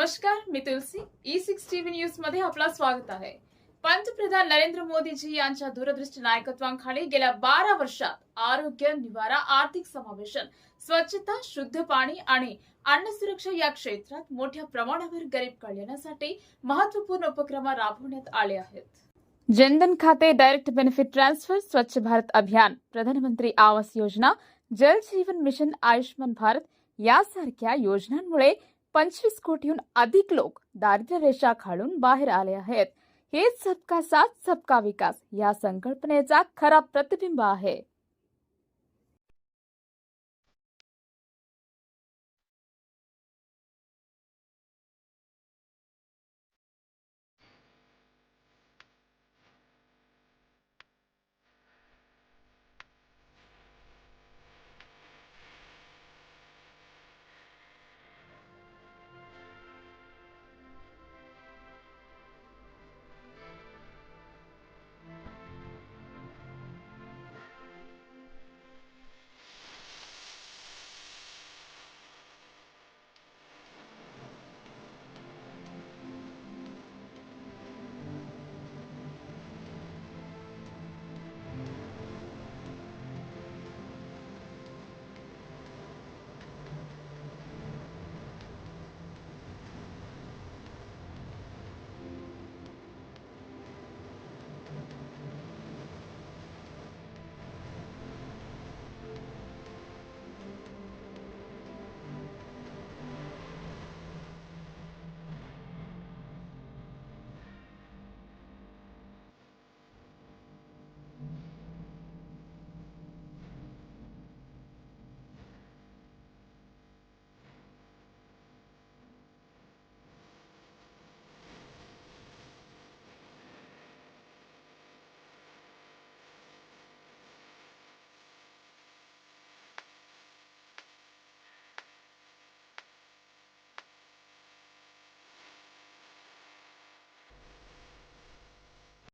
नमस्कार, मी तुलसी. E6 TV news मध्ये आपलं स्वागत आहे. पंतप्रधान नरेंद्र मोदीजी यांच्या दूरदृष्टी नायकत्वाखाली गेल्या 12 वर्षात आरोग्य, निवारा, आर्थिक समावेशन, स्वच्छता, शुद्ध पाणी आणि अन्न सुरक्षा या क्षेत्रात मोठ्या प्रमाणावर गरीब कल्याणासाठी महत्त्वपूर्ण उपक्रम राबवण्यात आले आहेत. जनधन खाते, डायरेक्ट बेनिफिट ट्रान्सफर, स्वच्छ भारत अभियान, प्रधानमंत्री आवास योजना, जल जीवन मिशन, आयुष्मान भारत यासारख्या योजनांमुळे 25 कोटीहून अधिक लोक दारिद्र्य रेषेखालून बाहेर आले आहेत. हेच सबका साथ सबका विकास या संकल्पनेचा खरा प्रतिबिंब आहे.